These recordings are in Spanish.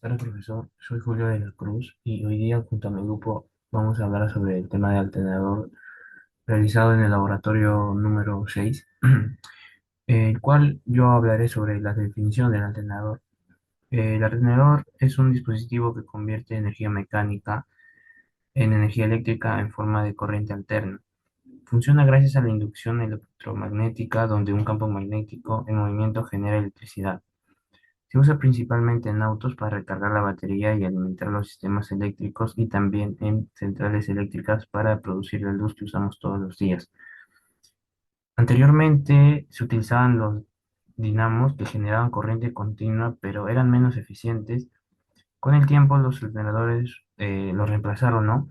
Hola profesor, soy Julio de la Cruz y hoy día junto a mi grupo vamos a hablar sobre el tema de alternador realizado en el laboratorio número 6, el cual yo hablaré sobre la definición del alternador. El alternador es un dispositivo que convierte energía mecánica en energía eléctrica en forma de corriente alterna. Funciona gracias a la inducción electromagnética donde un campo magnético en movimiento genera electricidad. Se usa principalmente en autos para recargar la batería y alimentar los sistemas eléctricos y también en centrales eléctricas para producir la luz que usamos todos los días. Anteriormente se utilizaban los dinamos que generaban corriente continua, pero eran menos eficientes. Con el tiempo los alternadores los reemplazaron, ¿no?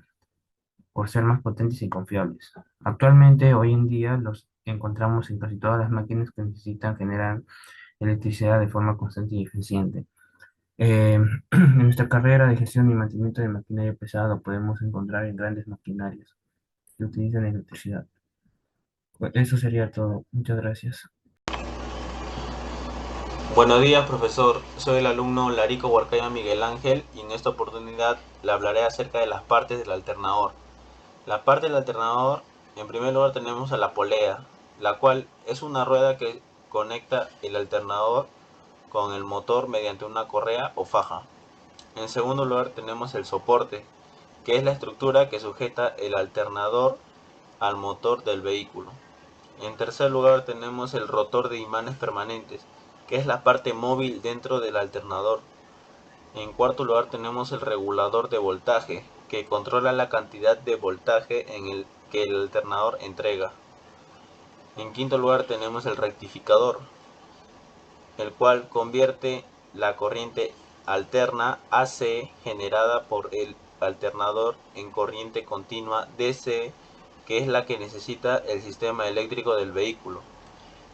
Por ser más potentes y confiables. Actualmente, hoy en día, los encontramos en casi todas las máquinas que necesitan generar electricidad de forma constante y eficiente. Eh, en nuestra carrera de gestión y mantenimiento de maquinaria pesada lo podemos encontrar en grandes maquinarias que utilizan electricidad. Pues eso sería todo. Muchas gracias. Buenos días, profesor. Soy el alumno Larico Huarcaya Miguel Ángel y en esta oportunidad le hablaré acerca de las partes del alternador. La parte del alternador, en primer lugar tenemos a la polea, la cual es una rueda que conecta el alternador con el motor mediante una correa o faja. En segundo lugar tenemos el soporte, que es la estructura que sujeta el alternador al motor del vehículo. En tercer lugar tenemos el rotor de imanes permanentes, que es la parte móvil dentro del alternador. En cuarto lugar tenemos el regulador de voltaje, que controla la cantidad de voltaje en el que el alternador entrega. En quinto lugar tenemos el rectificador, el cual convierte la corriente alterna AC generada por el alternador en corriente continua DC, que es la que necesita el sistema eléctrico del vehículo.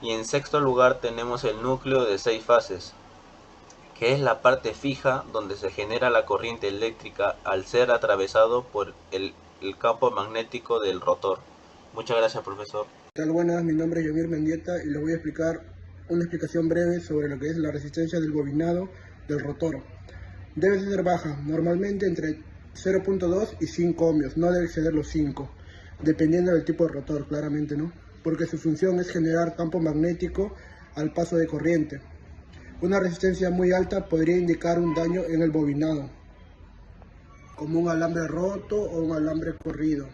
Y en sexto lugar tenemos el núcleo de 6 fases, que es la parte fija donde se genera la corriente eléctrica al ser atravesado por el campo magnético del rotor. Muchas gracias, profesor. Tal buenas, mi nombre es Yomir Mendieta y les voy a explicar una explicación breve sobre lo que es la resistencia del bobinado del rotor. Debe ser baja, normalmente entre 0.2 y 5 ohmios, no debe exceder los 5, dependiendo del tipo de rotor, claramente, ¿no? Porque su función es generar campo magnético al paso de corriente. Una resistencia muy alta podría indicar un daño en el bobinado, como un alambre roto o un alambre corrido.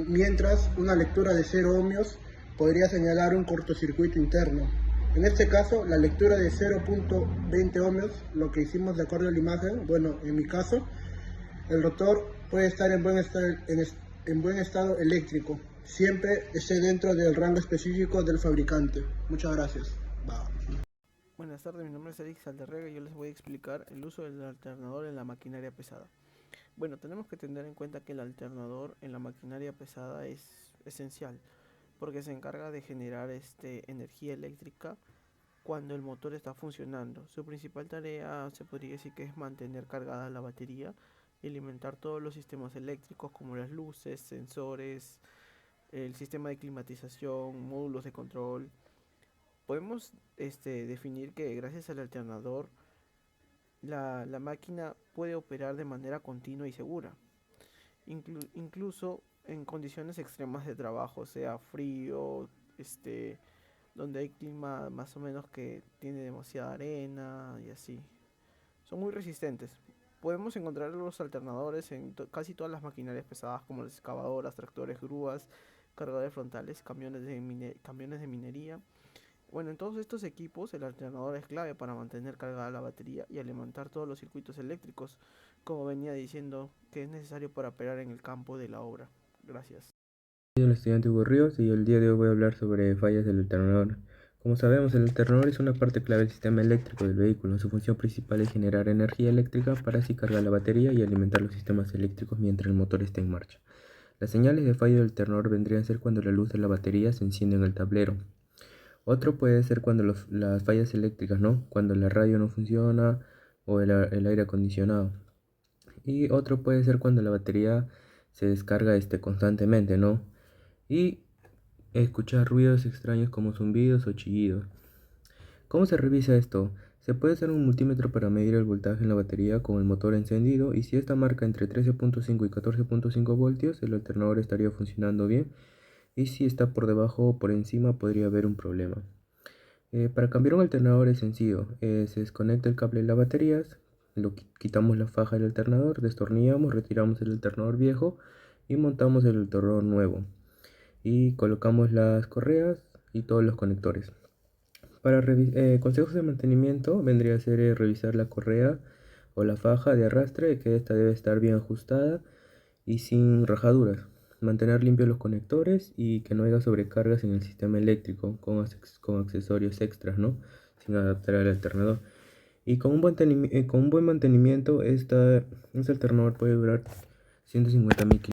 Mientras una lectura de 0 ohmios podría señalar un cortocircuito interno. En este caso, la lectura de 0.20 ohmios, lo que hicimos de acuerdo a la imagen, bueno, en mi caso, el rotor puede estar en buen estado eléctrico, siempre esté dentro del rango específico del fabricante. Muchas gracias. Bye. Buenas tardes, mi nombre es Eric Saldarrega y yo les voy a explicar el uso del alternador en la maquinaria pesada. Bueno, tenemos que tener en cuenta que el alternador en la maquinaria pesada es esencial porque se encarga de generar energía eléctrica cuando el motor está funcionando. Su principal tarea se podría decir que es mantener cargada la batería y alimentar todos los sistemas eléctricos como las luces, sensores, el sistema de climatización, módulos de control. Podemos definir que gracias al alternador la máquina puede operar de manera continua y segura, incluso en condiciones extremas de trabajo, sea frío, donde hay clima más o menos que tiene demasiada arena y así. Son muy resistentes. Podemos encontrar los alternadores en casi todas las maquinarias pesadas como las excavadoras, tractores, grúas, cargadores frontales, camiones de minería. Bueno, en todos estos equipos el alternador es clave para mantener cargada la batería y alimentar todos los circuitos eléctricos, como venía diciendo que es necesario para operar en el campo de la obra. Gracias. Soy el estudiante Hugo Ríos y el día de hoy voy a hablar sobre fallas del alternador. Como sabemos, el alternador es una parte clave del sistema eléctrico del vehículo. Su función principal es generar energía eléctrica para así cargar la batería y alimentar los sistemas eléctricos mientras el motor está en marcha. Las señales de falla del alternador vendrían a ser cuando la luz de la batería se enciende en el tablero. Otro puede ser cuando las fallas eléctricas, ¿no? Cuando la radio no funciona o el aire acondicionado. Y otro puede ser cuando la batería se descarga constantemente, ¿no? Y escuchar ruidos extraños como zumbidos o chillidos. ¿Cómo se revisa esto? Se puede usar un multímetro para medir el voltaje en la batería con el motor encendido, y si esta marca entre 13.5 y 14.5 voltios, el alternador estaría funcionando bien, y si está por debajo o por encima podría haber un problema. Para cambiar un alternador es sencillo. Se desconecta el cable de las baterías, quitamos la faja del alternador, destornillamos, retiramos el alternador viejo y montamos el alternador nuevo, y colocamos las correas y todos los conectores. Para consejos de mantenimiento vendría a ser revisar la correa o la faja de arrastre, que esta debe estar bien ajustada y sin rajaduras. Mantener limpios los conectores y que no haya sobrecargas en el sistema eléctrico con accesorios extras, ¿no? Sin adaptar al alternador. Y con un buen mantenimiento, este alternador puede durar 150.000 km.